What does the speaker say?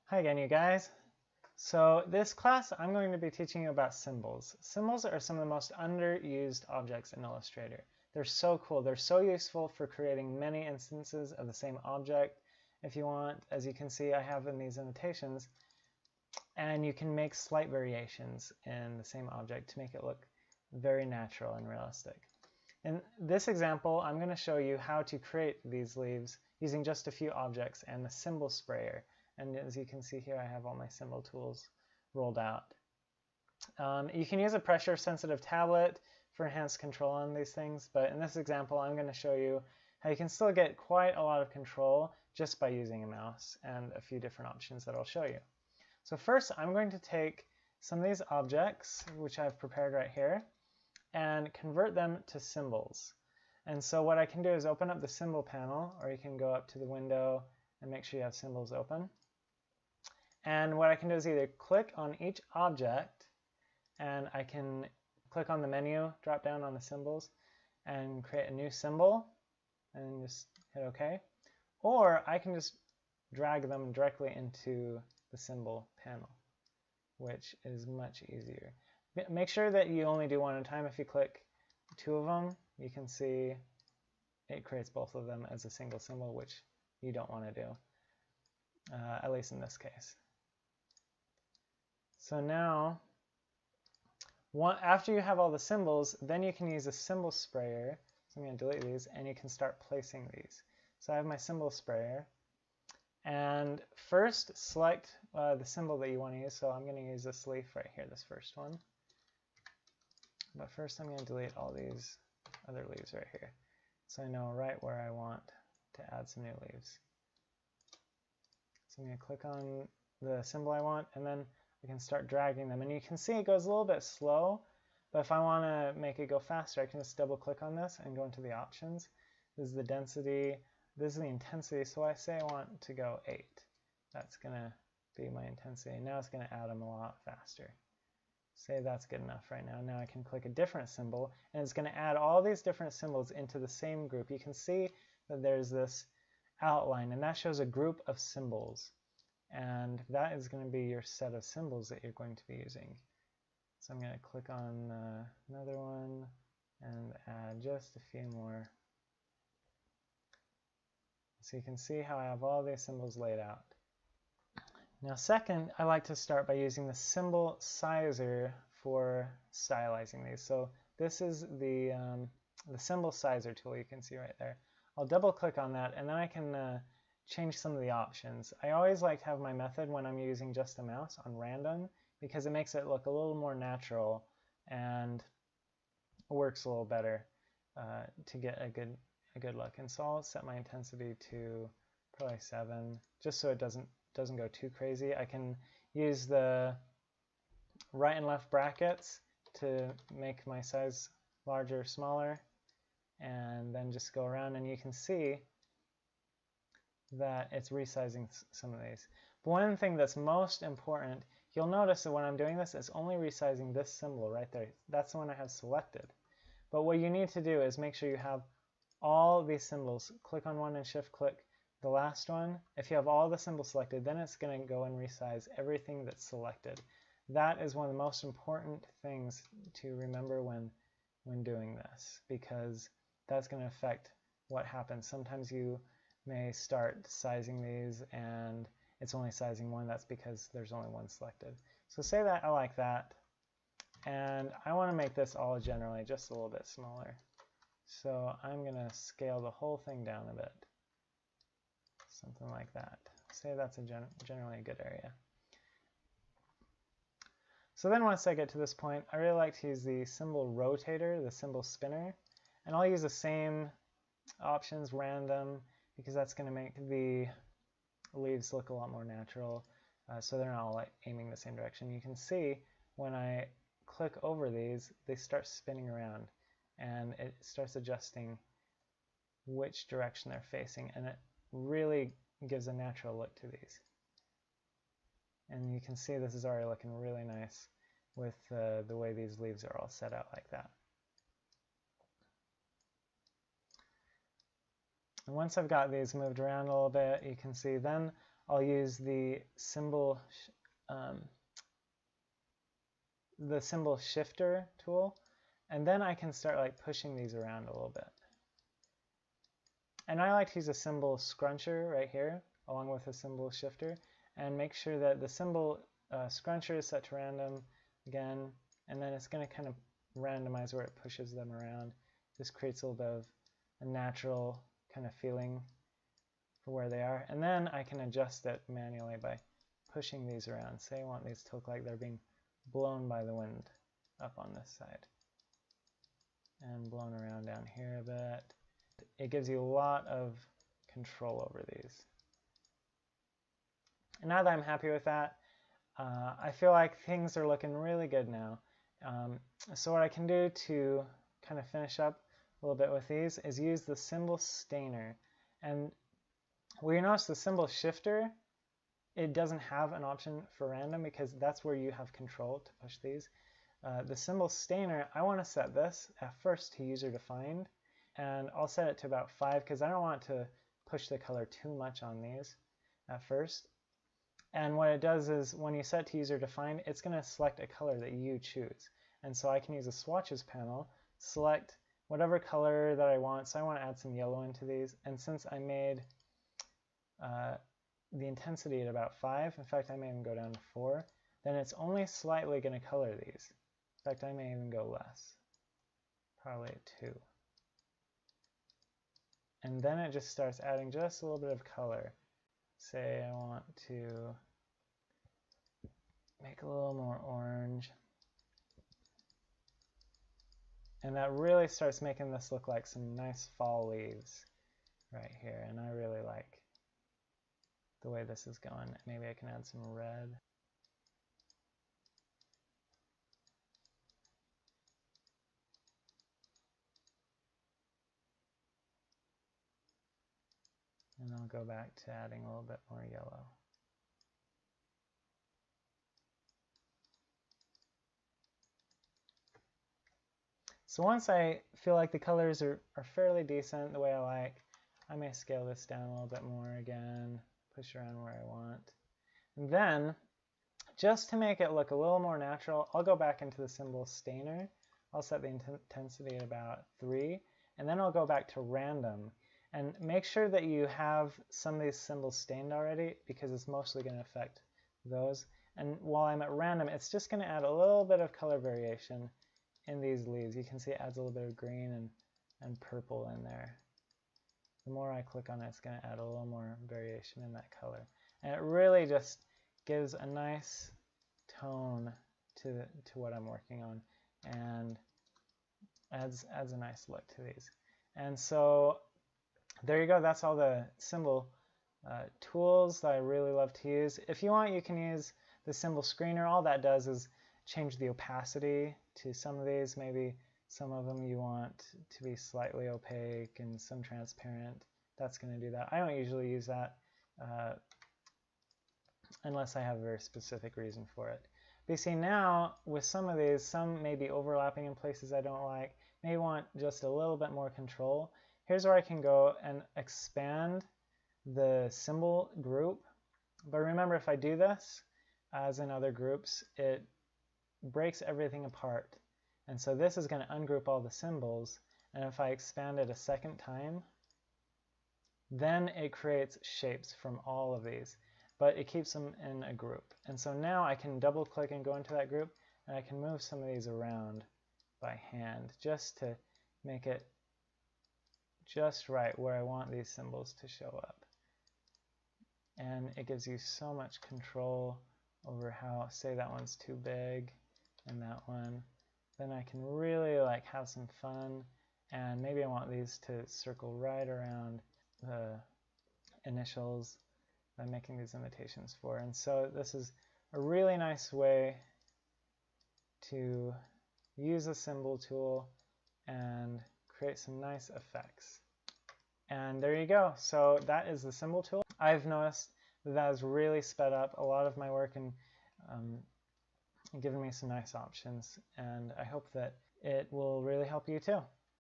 Hi again, you guys. So this class, I'm going to be teaching you about symbols. Symbols are some of the most underused objects in Illustrator. They're so cool. They're so useful for creating many instances of the same object. If you want, as you can see, I have in these annotations, and you can make slight variations in the same object to make it look very natural and realistic. In this example, I'm going to show you how to create these leaves using just a few objects and the symbol sprayer. And as you can see here, I have all my symbol tools rolled out. You can use a pressure-sensitive tablet for enhanced control on these things, but in this example, I'm going to show you how you can still get quite a lot of control just by using a mouse and a few different options that I'll show you. So first, I'm going to take some of these objects, which I've prepared right here, and convert them to symbols. And so what I can do is open up the symbol panel, or you can go up to the window and make sure you have symbols open. And what I can do is either click on each object, and I can click on the menu, drop down on the symbols, and create a new symbol, and just hit OK. Or I can just drag them directly into the symbol panel, which is much easier. Make sure that you only do one at a time. If you click two of them, you can see it creates both of them as a single symbol, which you don't want to do, at least in this case. So now, after you have all the symbols, then you can use a symbol sprayer. So I'm going to delete these, and you can start placing these. So I have my symbol sprayer. And first, select the symbol that you want to use. So I'm going to use this leaf right here, this first one. But first, I'm going to delete all these other leaves right here, so I know right where I want to add some new leaves. So I'm going to click on the symbol I want, and then I can start dragging them. And you can see it goes a little bit slow, but if I want to make it go faster, I can just double click on this and go into the options. This is the density. This is the intensity. So I say I want to go 8. That's going to be my intensity. Now it's going to add them a lot faster. Say that's good enough right now. Now I can click a different symbol, and it's going to add all these different symbols into the same group. You can see that there's this outline, and that shows a group of symbols. And that is going to be your set of symbols that you're going to be using. So I'm going to click on another one and add just a few more. So you can see how I have all these symbols laid out. Now second, I like to start by using the symbol sizer for stylizing these. So this is the symbol sizer tool you can see right there. I'll double click on that, and then I can change some of the options. I always like to have my method when I'm using just a mouse on random, because it makes it look a little more natural and works a little better to get a good look. And so I'll set my intensity to probably 7, just so it doesn't go too crazy. I can use the right and left brackets to make my size larger or smaller, and then just go around, and you can see that it's resizing some of these. But one thing that's most important, you'll notice that when I'm doing this, it's only resizing this symbol right there. That's the one I have selected. But what you need to do is make sure you have all these symbols. Click on one and shift click the last one. If you have all the symbols selected, then it's going to go and resize everything that's selected. That is one of the most important things to remember when doing this, because that's going to affect what happens. Sometimes you may start sizing these and it's only sizing one. That's because there's only one selected. So say that I like that, and I want to make this all generally just a little bit smaller. So I'm going to scale the whole thing down a bit. Something like that. Say that's generally a good area. So then once I get to this point, I really like to use the symbol rotator, the symbol spinner, and I'll use the same options, random, because that's going to make the leaves look a lot more natural, so they're not all like aiming the same direction. You can see when I click over these, they start spinning around, and it starts adjusting which direction they're facing, and it really gives a natural look to these. And you can see this is already looking really nice with the way these leaves are all set out like that. And once I've got these moved around a little bit, you can see then I'll use the symbol shifter tool, and then I can start like pushing these around a little bit. And I like to use a symbol scruncher right here along with a symbol shifter, and make sure that the symbol scruncher is set to random again, and then it's going to kind of randomize where it pushes them around. This creates a little bit of a natural kind of feeling for where they are. And then I can adjust it manually by pushing these around. Say I want these to look like they're being blown by the wind up on this side and blown around down here a bit. It gives you a lot of control over these. And now that I'm happy with that, I feel like things are looking really good now. So what I can do to kind of finish up a little bit with these is use the symbol stainer. And where you notice the symbol shifter, it doesn't have an option for random because that's where you have control to push these. The symbol stainer, I want to set this at first to user defined, and I'll set it to about 5 because I don't want to push the color too much on these at first. And what it does is when you set to user defined, it's going to select a color that you choose. And so I can use a swatches panel, select whatever color that I want. So I want to add some yellow into these. And since I made the intensity at about 5, in fact I may even go down to 4, then it's only slightly going to color these. In fact I may even go less, probably at 2. And then it just starts adding just a little bit of color. Say I want to make a little more orange. And that really starts making this look like some nice fall leaves right here. And I really like the way this is going. Maybe I can add some red. And I'll go back to adding a little bit more yellow. So once I feel like the colors are fairly decent the way I like, I may scale this down a little bit more again, push around where I want. And then, just to make it look a little more natural, I'll go back into the symbol stainer. I'll set the intensity at about 3, and then I'll go back to random. And make sure that you have some of these symbols stained already because it's mostly going to affect those. And while I'm at random, it's just going to add a little bit of color variation in these leaves. You can see it adds a little bit of green and purple in there. The more I click on it, it's going to add a little more variation in that color. And it really just gives a nice tone to what I'm working on and adds a nice look to these. And so there you go. That's all the symbol tools that I really love to use. If you want, you can use the symbol screener. All that does is change the opacity to some of these. Maybe some of them you want to be slightly opaque and some transparent. That's going to do that. I don't usually use that unless I have a very specific reason for it. But you see now, with some of these, some may be overlapping in places I don't like. May want just a little bit more control. Here's where I can go and expand the symbol group. But remember, if I do this, as in other groups, it breaks everything apart. And so this is going to ungroup all the symbols. And if I expand it a second time, then it creates shapes from all of these. But it keeps them in a group. And so now I can double click and go into that group, and I can move some of these around by hand just to make it just right where I want these symbols to show up. And it gives you so much control over how, say that one's too big and that one. Then I can really like have some fun, and maybe I want these to circle right around the initials I'm making these invitations for. And so this is a really nice way to use a symbol tool and create some nice effects. And there you go. So that is the symbol tool. I've noticed that has really sped up a lot of my work and given me some nice options. And I hope that it will really help you too.